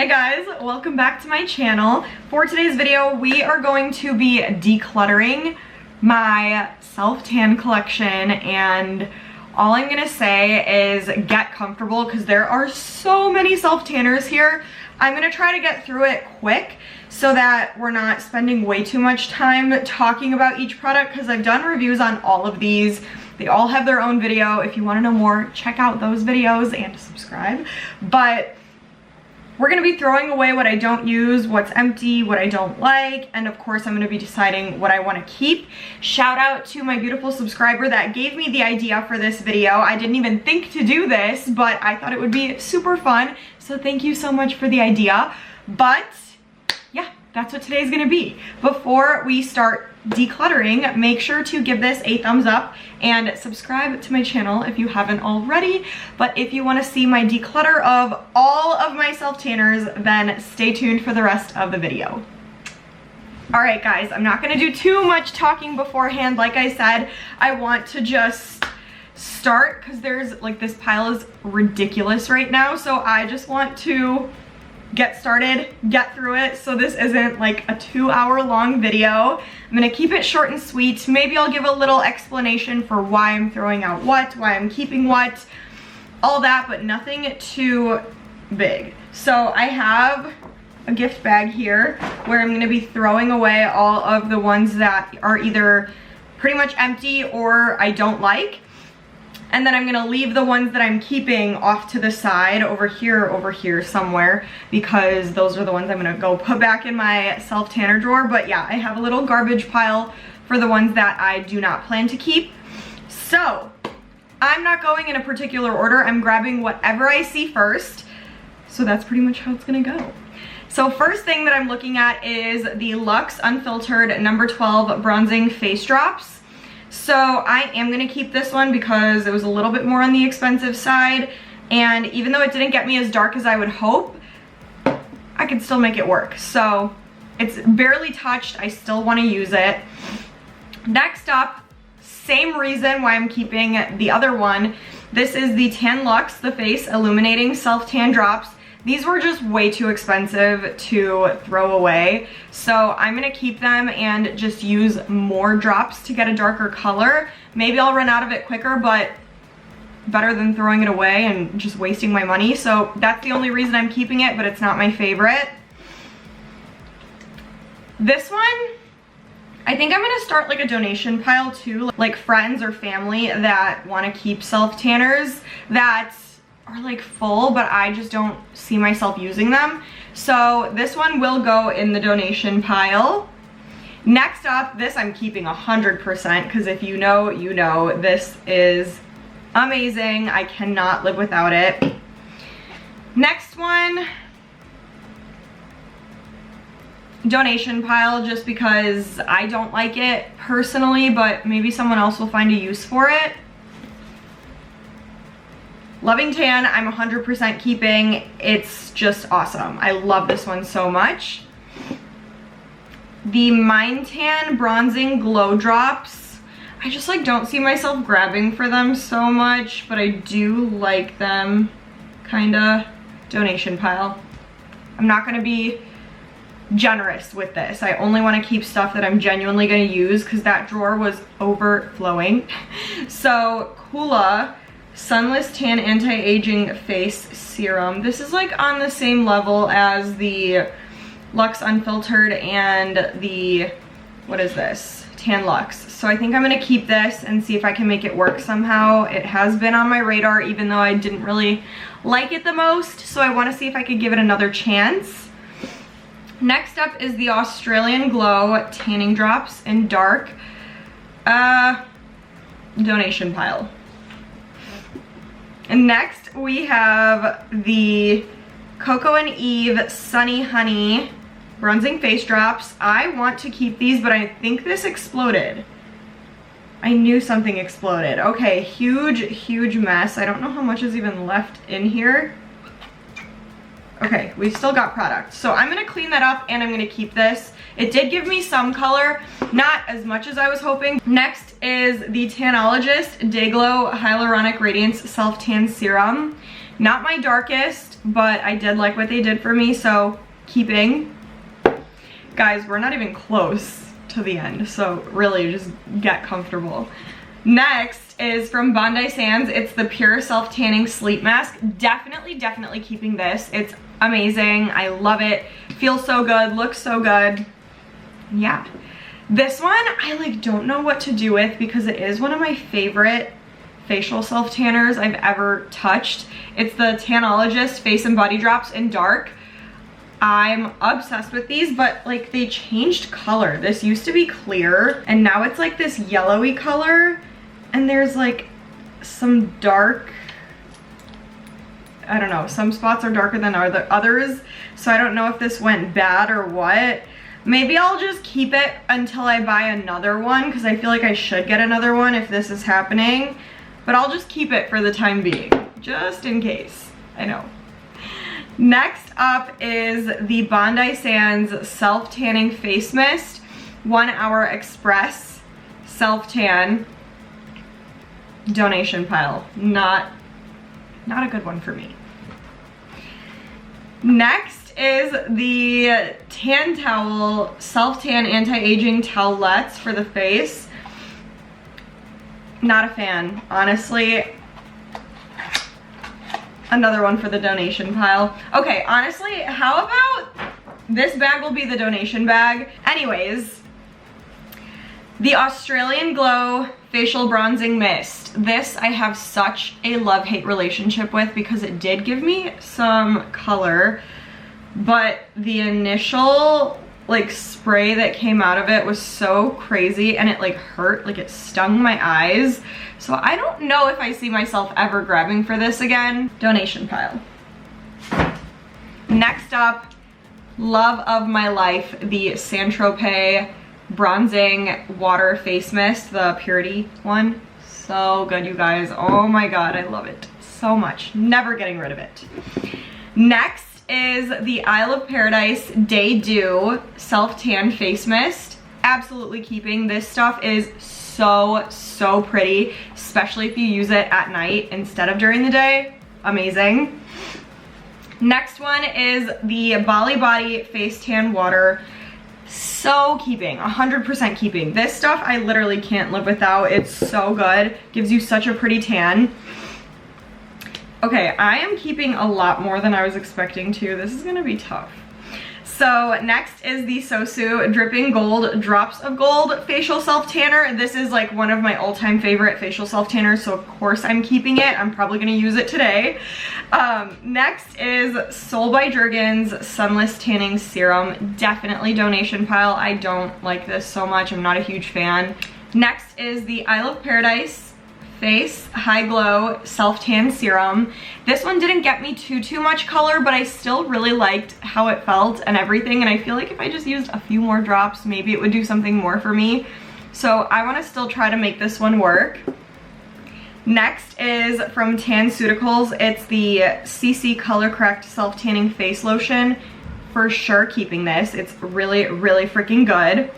Hey guys, welcome back to my channel. For today's video, we are going to be decluttering my self-tan collection, and all I'm gonna say is get comfortable because there are so many self-tanners here. I'm gonna try to get through it quick so that we're not spending way too much time talking about each product because I've done reviews on all of these. They all have their own video. If you wanna know more, check out those videos and subscribe. But we're gonna be throwing away what I don't use, what's empty, what I don't like, and of course I'm gonna be deciding what I wanna keep. Shout out to my beautiful subscriber that gave me the idea for this video. I didn't even think to do this, but I thought it would be super fun, so thank you so much for the idea. But yeah, that's what today's gonna be. Before we start decluttering, make sure to give this a thumbs up and subscribe to my channel if you haven't already. But if you want to see my declutter of all of my self-tanners, then stay tuned for the rest of the video. Alright guys, I'm not going to do too much talking beforehand. Like I said, I want to just start because there's like this pile is ridiculous right now, so I just want to get started, get through it, so this isn't like a 2-hour long video. I'm gonna keep it short and sweet. Maybe I'll give a little explanation for why I'm throwing out what, why I'm keeping what, all that, but nothing too big. So I have a gift bag here where I'm gonna be throwing away all of the ones that are either pretty much empty or I don't like. And then I'm gonna leave the ones that I'm keeping off to the side over here somewhere, because those are the ones I'm gonna go put back in my self-tanner drawer. But yeah, I have a little garbage pile for the ones that I do not plan to keep. So I'm not going in a particular order. I'm grabbing whatever I see first. So that's pretty much how it's gonna go. So first thing that I'm looking at is the LUXE Unfiltered number 12 Bronzing Face Drops. So I am gonna keep this one because it was a little bit more on the expensive side, and even though it didn't get me as dark as I would hope, I could still make it work. So it's barely touched, I still wanna use it. Next up, same reason why I'm keeping the other one. This is the TAN-LUXE, the Face Illuminating Self-Tan Drops. These were just way too expensive to throw away, so I'm gonna keep them and just use more drops to get a darker color. Maybe I'll run out of it quicker, but better than throwing it away and just wasting my money. So that's the only reason I'm keeping it, but it's not my favorite. This one, I think I'm gonna start like a donation pile too, like friends or family that wanna keep self-tanners that are like full, but I just don't see myself using them. So this one will go in the donation pile. Next up, this I'm keeping 100% because if you know, you know. This is amazing. I cannot live without it. Next one, donation pile, just because I don't like it personally, but maybe someone else will find a use for it. Loving Tan, I'm 100% keeping. It's just awesome. I love this one so much. The MINETAN Bronzing Glow Drops. I just like don't see myself grabbing for them so much, but I do like them. Kinda. Donation pile. I'm not gonna be generous with this. I only want to keep stuff that I'm genuinely gonna use because that drawer was overflowing. So COOLA Sunless Tan Anti-Aging Face Serum. This is like on the same level as the LUXE Unfiltered and the, what is this? TAN-LUXE. So I think I'm gonna keep this and see if I can make it work somehow. It has been on my radar even though I didn't really like it the most, so I wanna see if I could give it another chance. Next up is the Australian Glow Tanning Drops in Dark. Donation pile. And next we have the Coco and Eve Sunny Honey Bronzing Face Drops. I want to keep these, but I think this exploded. I knew something exploded. Okay, huge mess. I don't know how much is even left in here. Okay, we've still got product. So I'm gonna clean that up and I'm gonna keep this. It did give me some color, not as much as I was hoping. Next is the TANOLOGIST Day Glow Hyaluronic Radiance Self Tan Serum. Not my darkest, but I did like what they did for me, so keeping. Guys, we're not even close to the end, so really just get comfortable. Next is from Bondi Sands. It's the Pure Self Tanning Sleep Mask. Definitely keeping this. It's amazing. I love it. Feels so good, looks so good. Yeah. This one I like don't know what to do with because it is one of my favorite facial self tanners I've ever touched. It's the TANOLOGIST Face and Body Drops in Dark. I'm obsessed with these, but like they changed color. This used to be clear and now it's like this yellowy color, and there's like some dark, I don't know, some spots are darker than others, so I don't know if this went bad or what. Maybe I'll just keep it until I buy another one because I feel like I should get another one if this is happening, but I'll just keep it for the time being, just in case. I know. Next up is the Bondi Sands Self Tanning Face Mist 1 Hour Express Self Tan. Donation pile. Not a good one for me. Next is the Tan Towel Self Tan Anti-Aging Towelettes for the face. Not a fan, honestly. Another one for the donation pile. Okay, honestly, how about this bag will be the donation bag? Anyways, the Australian Glow Facial Bronzing Mist. This I have such a love-hate relationship with because it did give me some color, but the initial like spray that came out of it was so crazy and it like hurt, like it stung my eyes. So I don't know if I see myself ever grabbing for this again. Donation pile. Next up, love of my life, the Saint-Tropez Bronzing Water Face Mist, the Purity one. So good, you guys. Oh my god, I love it so much. Never getting rid of it. Next is the Isle of Paradise Day Dew Self Tan Face Mist. Absolutely keeping. This stuff is so pretty, especially if you use it at night instead of during the day. Amazing. Next one is the Bali Body Face Tan Water. So keeping, 100% keeping. This stuff I literally can't live without. It's so good. Gives you such a pretty tan. Okay, I am keeping a lot more than I was expecting to. This is gonna be tough. So next is the SOSU Dripping Gold Drops of Gold Facial Self Tanner. This is like one of my all-time favorite facial self tanners, so of course I'm keeping it. I'm probably gonna use it today. Next is Sol by Jergens Sunless Tanning Serum. Definitely donation pile. I don't like this so much. I'm not a huge fan. Next is the Isle of Paradise Face High Glow Self Tan Serum. This one didn't get me too much color, but I still really liked how it felt and everything, and I feel like if I just used a few more drops, maybe it would do something more for me. So I want to still try to make this one work. Next is from TANCEUTICALS. It's the CC Color Correct Self Tanning Face Lotion. For sure keeping this. It's really freaking good.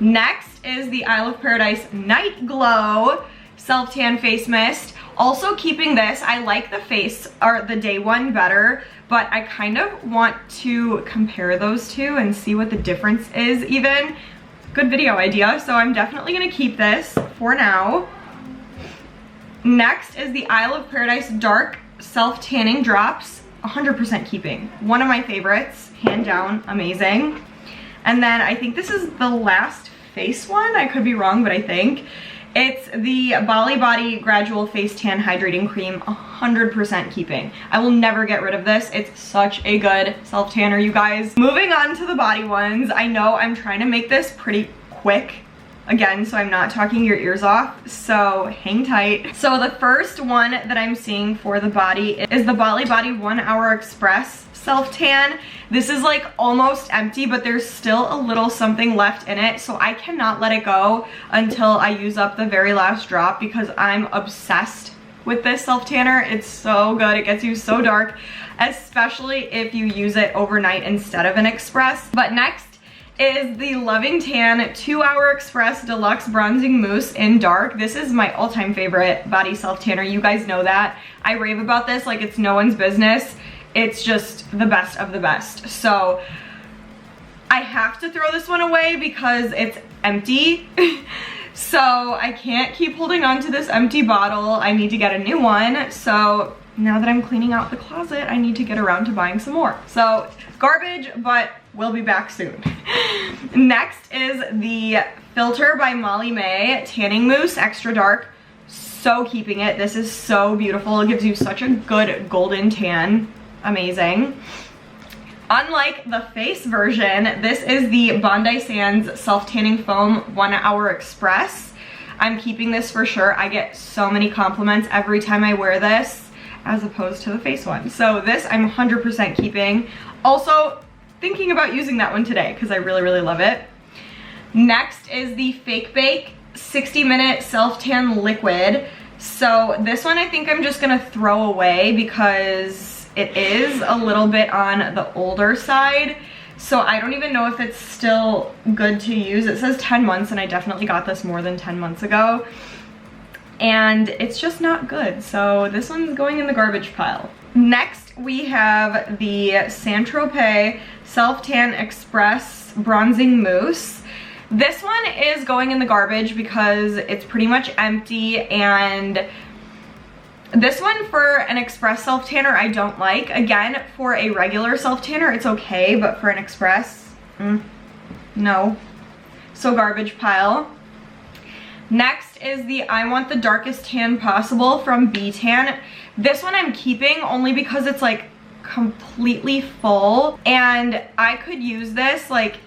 Next is the Isle of Paradise Night Glow Self Tan Face Mist. Also keeping this. I like the face, or the day one better, but I kind of want to compare those two and see what the difference is even. Good video idea, so I'm definitely gonna keep this for now. Next is the Isle of Paradise Dark Self Tanning Drops. 100% keeping. One of my favorites, hand down, amazing. And then I think this is the last face one. I could be wrong, but I think it's the BALI Body Gradual Face Tan Hydrating Cream. 100% keeping. I will never get rid of this. It's such a good self tanner, you guys. Moving on to the body ones. I know I'm trying to make this pretty quick again, so I'm not talking your ears off, so hang tight. So the first one that I'm seeing for the body is the BALI Body 1 Hour Express Self Tan. This is like almost empty, but there's still a little something left in it, so I cannot let it go until I use up the very last drop because I'm obsessed with this self tanner. It's so good. It gets you so dark, especially if you use it overnight instead of an express. But next is the Loving Tan 2-Hour Express Deluxe Bronzing Mousse in Dark. This is my all-time favorite body self-tanner. You guys know that. I rave about this like it's no one's business. It's just the best of the best. So I have to throw this one away because it's empty. So I can't keep holding on to this empty bottle. I need to get a new one. So now that I'm cleaning out the closet, I need to get around to buying some more. So garbage, but we'll be back soon. Next is the Filter by Molly May Tanning Mousse Extra Dark. So keeping it. This is so beautiful. It gives you such a good golden tan. Amazing. Unlike the face version, this is the Bondi Sands Self Tanning Foam 1-Hour Express. I'm keeping this for sure. I get so many compliments every time I wear this as opposed to the face one. So this I'm 100% keeping. Also thinking about using that one today because I really, really love it. Next is the Fake Bake 60-Minute Self Tan Liquid. So this one I think I'm just gonna throw away because it is a little bit on the older side. So I don't even know if it's still good to use. It says 10 months and I definitely got this more than 10 months ago. And it's just not good. So this one's going in the garbage pile. Next we have the Saint Tropez Self Tan Express Bronzing Mousse. This one is going in the garbage because it's pretty much empty, and this one for an express self tanner I don't like. Again, for a regular self tanner it's okay, but for an express, no. So garbage pile. Next is the I Want the Darkest Tan Possible from B.TAN. This one I'm keeping only because it's like completely full, and I could use this like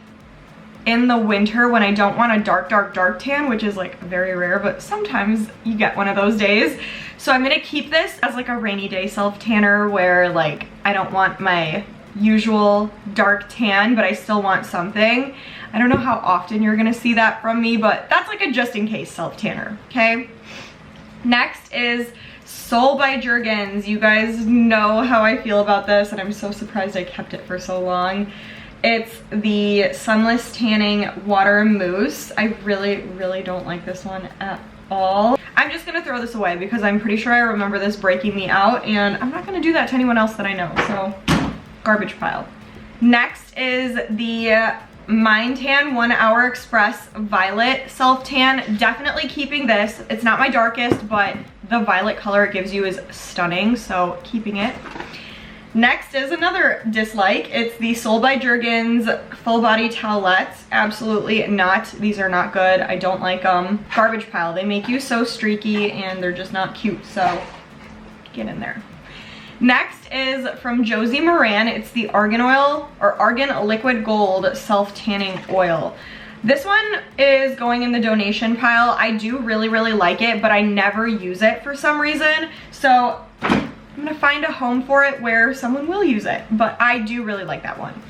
in the winter when I don't want a dark tan, which is like very rare, but sometimes you get one of those days. So I'm gonna keep this as like a rainy day self tanner where like I don't want my usual dark tan, but I still want something. I don't know how often you're gonna see that from me, but that's like a just in case self tanner, okay? Next is Sol by Jergens. You guys know how I feel about this, and I'm so surprised I kept it for so long. It's the Sunless Tanning Water Mousse. I really, really don't like this one at all. I'm just gonna throw this away because I'm pretty sure I remember this breaking me out, and I'm not gonna do that to anyone else that I know, so garbage pile. Next is the MINETAN 1-Hour Express Violet Self Tan. Definitely keeping this. It's not my darkest, but the violet color it gives you is stunning, so keeping it. Next is another dislike. It's the Sol by Jergens Full Body Towelettes. Absolutely not. These are not good. I don't like them. Garbage pile. They make you so streaky and they're just not cute, so get in there. Next is from Josie Moran. It's the Argan Oil or Argan Liquid Gold Self Tanning Oil. This one is going in the donation pile. I do really, really like it, but I never use it for some reason. So I'm gonna find a home for it where someone will use it, but I do really like that one.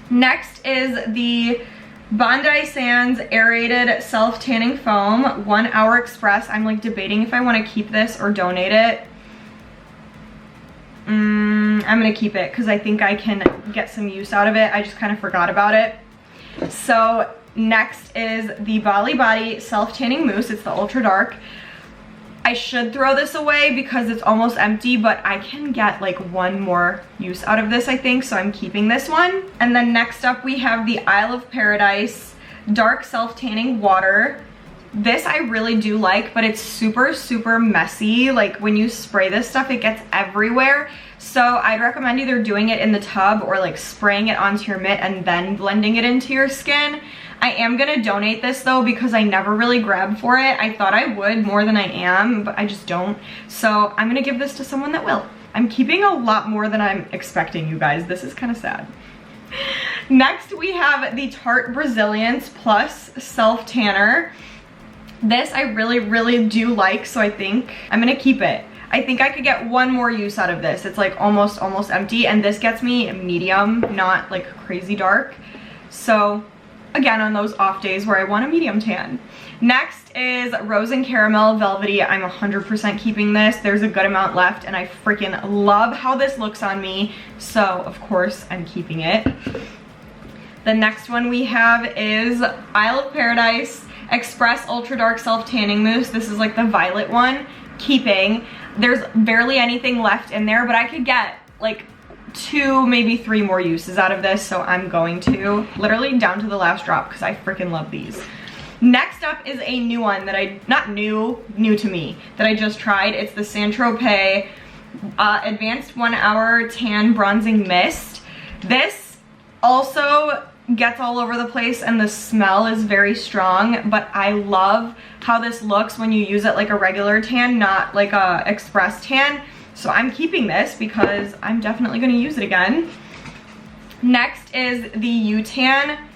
Next is the Bondi Sands Aerated Self Tanning Foam 1-Hour Express. I'm like debating if I want to keep this or donate it. I'm gonna keep it because I think I can get some use out of it. I just kind of forgot about it. So next is the Bali Body Self Tanning Mousse. It's the Ultra Dark. I should throw this away because it's almost empty, but I can get like one more use out of this, I think, so I'm keeping this one. And then next up we have the Isle of Paradise Dark Self Tanning Water. This I really do like, but it's super, super messy. Like when you spray this stuff, it gets everywhere. So I'd recommend either doing it in the tub or like spraying it onto your mitt and then blending it into your skin. I am gonna donate this though because I never really grabbed for it. I thought I would more than I am, but I just don't. So I'm gonna give this to someone that will. I'm keeping a lot more than I'm expecting, you guys. This is kind of sad. Next we have the Tarte Brazilians Plus Self Tanner. This I really, really do like, so I think I'm gonna keep it. I think I could get one more use out of this. It's like almost empty, and this gets me medium, not like crazy dark. So again, on those off days where I want a medium tan. Next is Rose and Caramel Velvety. I'm 100% keeping this. There's a good amount left, and I freaking love how this looks on me. So of course I'm keeping it. The next one we have is Isle of Paradise Express Ultra Dark Self Tanning Mousse. This is like the violet one. Keeping. There's barely anything left in there, but I could get like 2, maybe 3 more uses out of this, so I'm going to. Literally down to the last drop because I freaking love these. Next up is a new one that not new to me, that I just tried. It's the Saint-Tropez Advanced 1 Hour Tan Bronzing Mist. This also gets all over the place and the smell is very strong, but I love how this looks when you use it like a regular tan, not like a express tan. So I'm keeping this because I'm definitely going to use it again. Next is the UTAN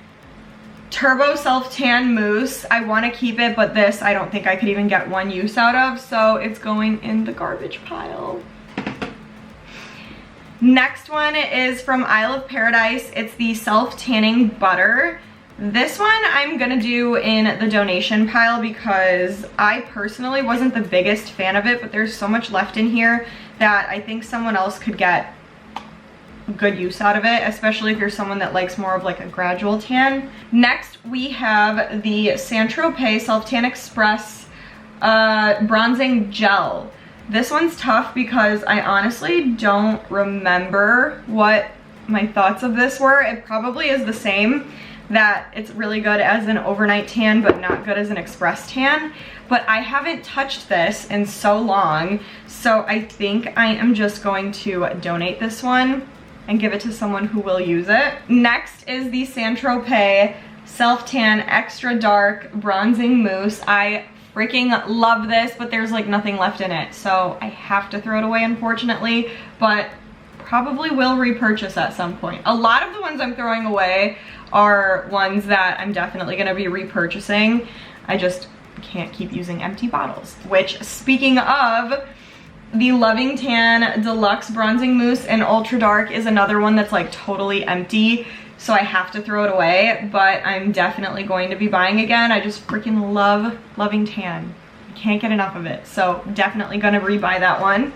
Turbo Self Tan Mousse. I want to keep it, but this I don't think I could even get 1 use out of, so it's going in the garbage pile. Next one is from Isle of Paradise. It's the Self Tanning Butter. This one I'm gonna do in the donation pile because I personally wasn't the biggest fan of it, but there's so much left in here that I think someone else could get good use out of it, especially if you're someone that likes more of like a gradual tan. Next we have the Saint-Tropez Self Tan Express Bronzing Gel. This one's tough because I honestly don't remember what my thoughts of this were. It probably is the same, that it's really good as an overnight tan but not good as an express tan. But I haven't touched this in so long, so I think I am just going to donate this one and give it to someone who will use it. Next is the Saint-Tropez Self Tan Extra Dark Bronzing Mousse. I freaking love this, but there's like nothing left in it, so I have to throw it away unfortunately, but probably will repurchase at some point. A lot of the ones I'm throwing away are ones that I'm definitely gonna be repurchasing. I just can't keep using empty bottles, which, speaking of, the Loving Tan Deluxe Bronzing Mousse in Ultra Dark is another one that's like totally empty, so I have to throw it away, but I'm definitely going to be buying again. I just freaking love Loving Tan. I can't get enough of it, so definitely gonna rebuy that one.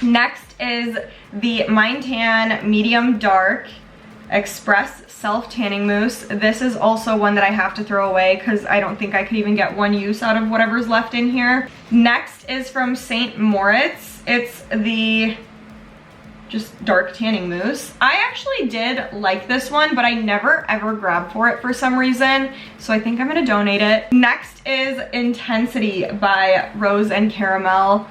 Next is the MINETAN Medium Dark Express Self Tanning Mousse. This is also one that I have to throw away because I don't think I could even get 1 use out of whatever's left in here. Next is from St. Moritz. It's the just dark tanning mousse. I actually did like this one, but I never ever grabbed for it for some reason, so I think I'm gonna donate it. Next is Intensity by Rose and Caramel.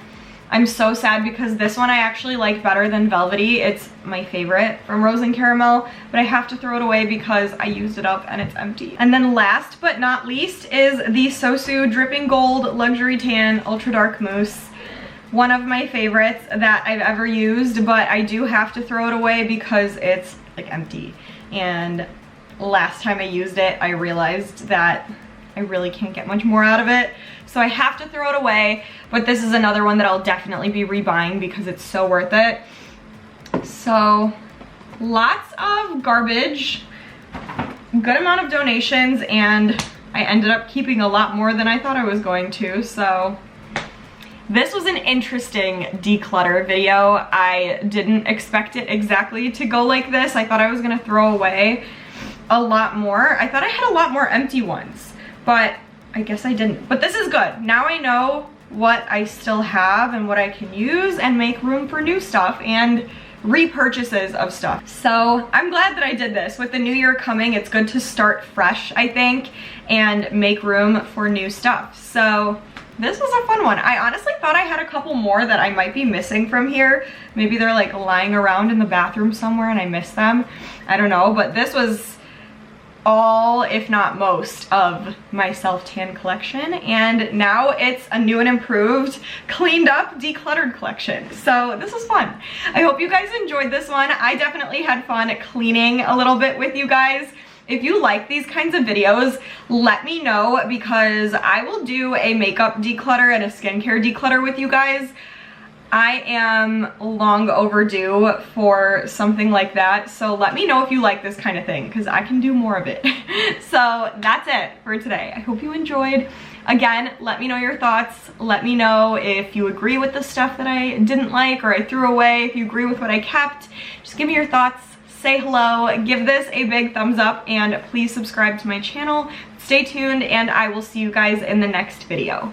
I'm so sad because this one I actually like better than Velvety. It's my favorite from Rose and Caramel, but I have to throw it away because I used it up and it's empty. And then last but not least is the SOSU Dripping Gold Luxury Tan Ultra Dark Mousse. One of my favorites that I've ever used, but I do have to throw it away because it's like empty. And last time I used it, I realized that I really can't get much more out of it, so I have to throw it away. But this is another one that I'll definitely be rebuying because it's so worth it. So lots of garbage, good amount of donations, and I ended up keeping a lot more than I thought I was going to. So this was an interesting declutter video. I didn't expect it exactly to go like this. I thought I was gonna throw away a lot more. I thought I had a lot more empty ones, but I guess I didn't. But this is good. Now I know what I still have and what I can use and make room for new stuff and repurchases of stuff. So I'm glad that I did this. With the new year coming, it's good to start fresh, I think, and make room for new stuff. So this was a fun one. I honestly thought I had a couple more that I might be missing from here. Maybe they're like lying around in the bathroom somewhere and I missed them. I don't know, but this was all, if not most, of my self-tan collection, and now it's a new and improved, cleaned up, decluttered collection. So this was fun. I hope you guys enjoyed this one. I definitely had fun cleaning a little bit with you guys. If you like these kinds of videos, let me know, because I will do a makeup declutter and a skincare declutter with you guys. I am long overdue for something like that, so let me know if you like this kind of thing, because I can do more of it. So that's it for today. I hope you enjoyed. Again, let me know your thoughts. Let me know if you agree with the stuff that I didn't like or I threw away, if you agree with what I kept. Just give me your thoughts. say hello, give this a big thumbs up, and please subscribe to my channel. Stay tuned, and I will see you guys in the next video.